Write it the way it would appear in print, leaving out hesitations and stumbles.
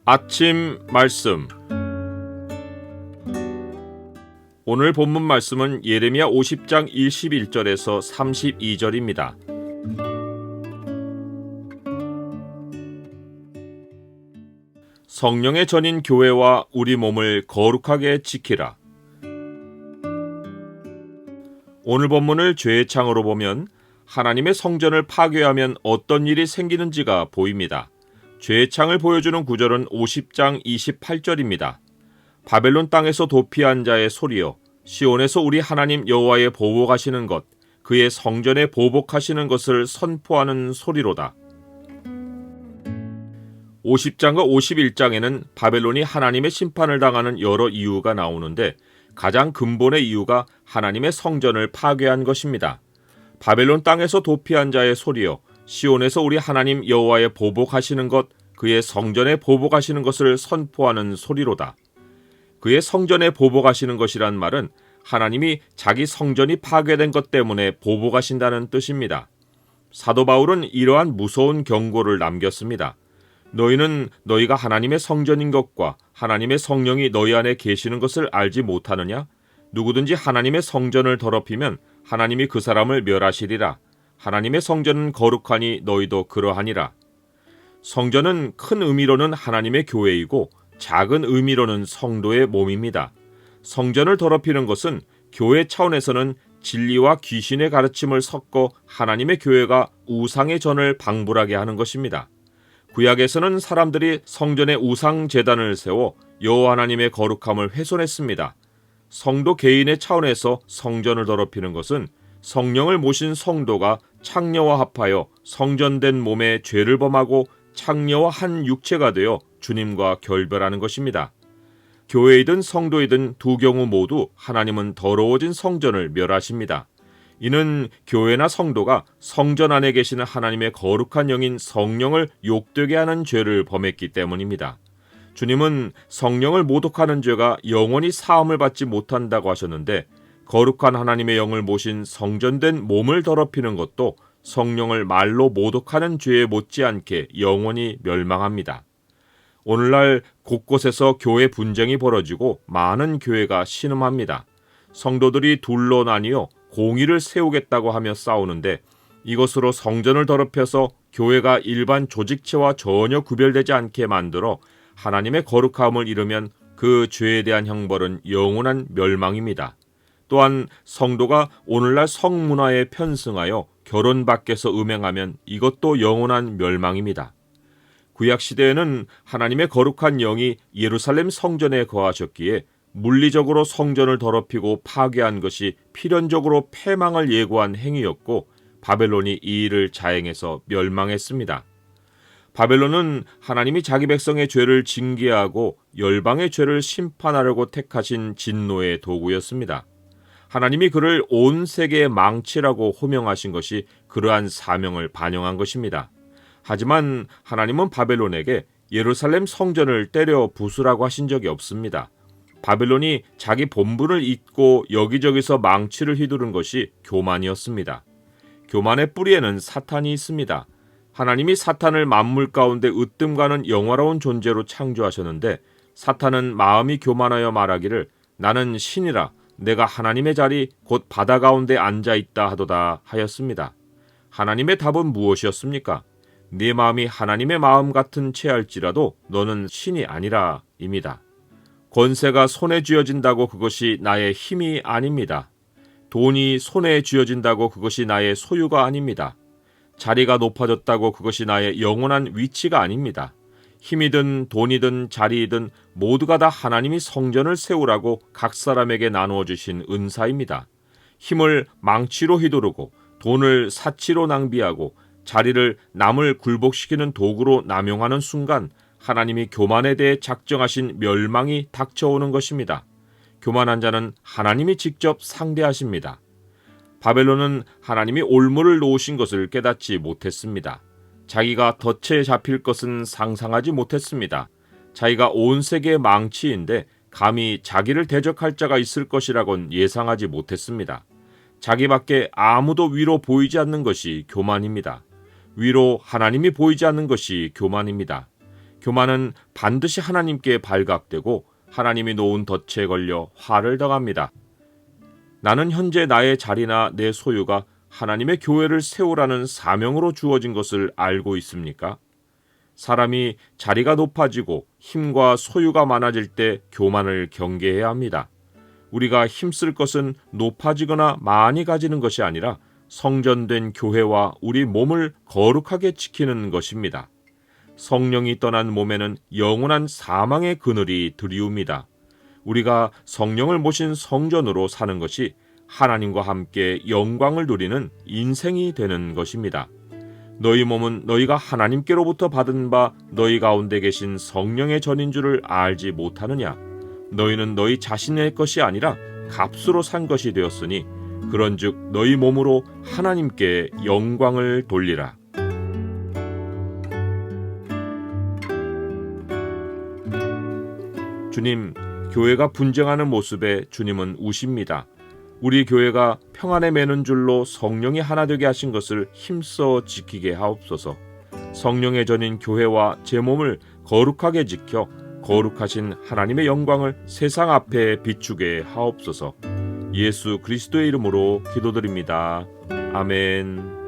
아침 말씀. 오늘 본문 말씀은 예레미야 50장 21절에서 32절입니다. 성령의 전인 교회와 우리 몸을 거룩하게 지키라. 오늘 본문을 죄의 창으로 보면 하나님의 성전을 파괴하면 어떤 일이 생기는지가 보입니다. 죄의 창을 보여주는 구절은 50장 28절입니다. 바벨론 땅에서 도피한 자의 소리여, 시온에서 우리 하나님 여호와의 보복하시는 것, 그의 성전에 보복하시는 것을 선포하는 소리로다. 50장과 51장에는 바벨론이 하나님의 심판을 당하는 여러 이유가 나오는데 가장 근본의 이유가 하나님의 성전을 파괴한 것입니다. 바벨론 땅에서 도피한 자의 소리여, 시온에서 우리 하나님 여호와의 보복하시는 것, 그의 성전에 보복하시는 것을 선포하는 소리로다. 그의 성전에 보복하시는 것이란 말은 하나님이 자기 성전이 파괴된 것 때문에 보복하신다는 뜻입니다. 사도 바울은 이러한 무서운 경고를 남겼습니다. 너희는 너희가 하나님의 성전인 것과 하나님의 성령이 너희 안에 계시는 것을 알지 못하느냐? 누구든지 하나님의 성전을 더럽히면 하나님이 그 사람을 멸하시리라. 하나님의 성전은 거룩하니 너희도 그러하니라. 성전은 큰 의미로는 하나님의 교회이고 작은 의미로는 성도의 몸입니다. 성전을 더럽히는 것은 교회 차원에서는 진리와 귀신의 가르침을 섞어 하나님의 교회가 우상의 전을 방불하게 하는 것입니다. 구약에서는 사람들이 성전에 우상 제단을 세워 여호와 하나님의 거룩함을 훼손했습니다. 성도 개인의 차원에서 성전을 더럽히는 것은 성령을 모신 성도가 창녀와 합하여 성전된 몸에 죄를 범하고 창녀와 한 육체가 되어 주님과 결별하는 것입니다. 교회이든 성도이든 두 경우 모두 하나님은 더러워진 성전을 멸하십니다. 이는 교회나 성도가 성전 안에 계시는 하나님의 거룩한 영인 성령을 욕되게 하는 죄를 범했기 때문입니다. 주님은 성령을 모독하는 죄가 영원히 사함을 받지 못한다고 하셨는데 거룩한 하나님의 영을 모신 성전된 몸을 더럽히는 것도 성령을 말로 모독하는 죄에 못지않게 영원히 멸망합니다. 오늘날 곳곳에서 교회 분쟁이 벌어지고 많은 교회가 신음합니다. 성도들이 둘로 나뉘어 공의를 세우겠다고 하며 싸우는데 이것으로 성전을 더럽혀서 교회가 일반 조직체와 전혀 구별되지 않게 만들어 하나님의 거룩함을 잃으면 그 죄에 대한 형벌은 영원한 멸망입니다. 또한 성도가 오늘날 성문화에 편승하여 결혼 밖에서 음행하면 이것도 영원한 멸망입니다. 구약시대에는 하나님의 거룩한 영이 예루살렘 성전에 거하셨기에 물리적으로 성전을 더럽히고 파괴한 것이 필연적으로 패망을 예고한 행위였고 바벨론이 이 일을 자행해서 멸망했습니다. 바벨론은 하나님이 자기 백성의 죄를 징계하고 열방의 죄를 심판하려고 택하신 진노의 도구였습니다. 하나님이 그를 온 세계의 망치라고 호명하신 것이 그러한 사명을 반영한 것입니다. 하지만 하나님은 바벨론에게 예루살렘 성전을 때려 부수라고 하신 적이 없습니다. 바벨론이 자기 본분을 잊고 여기저기서 망치를 휘두른 것이 교만이었습니다. 교만의 뿌리에는 사탄이 있습니다. 하나님이 사탄을 만물 가운데 으뜸가는 영화로운 존재로 창조하셨는데 사탄은 마음이 교만하여 말하기를 나는 신이라 내가 하나님의 자리 곧 바다 가운데 앉아있다 하도다 하였습니다. 하나님의 답은 무엇이었습니까? 네 마음이 하나님의 마음 같은 채할지라도 너는 신이 아니라 입니다. 권세가 손에 쥐어진다고 그것이 나의 힘이 아닙니다. 돈이 손에 쥐어진다고 그것이 나의 소유가 아닙니다. 자리가 높아졌다고 그것이 나의 영원한 위치가 아닙니다. 힘이든 돈이든 자리이든 모두가 다 하나님이 성전을 세우라고 각 사람에게 나누어 주신 은사입니다. 힘을 망치로 휘두르고 돈을 사치로 낭비하고 자리를 남을 굴복시키는 도구로 남용하는 순간 하나님이 교만에 대해 작정하신 멸망이 닥쳐오는 것입니다. 교만한 자는 하나님이 직접 상대하십니다. 바벨론은 하나님이 올무를 놓으신 것을 깨닫지 못했습니다. 자기가 덫에 잡힐 것은 상상하지 못했습니다. 자기가 온 세계의 망치인데 감히 자기를 대적할 자가 있을 것이라곤 예상하지 못했습니다. 자기밖에 아무도 위로 보이지 않는 것이 교만입니다. 위로 하나님이 보이지 않는 것이 교만입니다. 교만은 반드시 하나님께 발각되고 하나님이 놓은 덫에 걸려 화를 당합니다. 나는 현재 나의 자리나 내 소유가 하나님의 교회를 세우라는 사명으로 주어진 것을 알고 있습니까? 사람이 자리가 높아지고 힘과 소유가 많아질 때 교만을 경계해야 합니다. 우리가 힘쓸 것은 높아지거나 많이 가지는 것이 아니라 성전된 교회와 우리 몸을 거룩하게 지키는 것입니다. 성령이 떠난 몸에는 영원한 사망의 그늘이 드리웁니다. 우리가 성령을 모신 성전으로 사는 것이 하나님과 함께 영광을 누리는 인생이 되는 것입니다. 너희 몸은 너희가 하나님께로부터 받은 바 너희 가운데 계신 성령의 전인 줄을 알지 못하느냐? 너희는 너희 자신의 것이 아니라 값으로 산 것이 되었으니 그런즉 너희 몸으로 하나님께 영광을 돌리라. 주님, 교회가 분쟁하는 모습에 주님은 우십니다. 우리 교회가 평안에 매는 줄로 성령이 하나 되게 하신 것을 힘써 지키게 하옵소서. 성령의 전인 교회와 제 몸을 거룩하게 지켜 거룩하신 하나님의 영광을 세상 앞에 비추게 하옵소서. 예수 그리스도의 이름으로 기도드립니다. 아멘.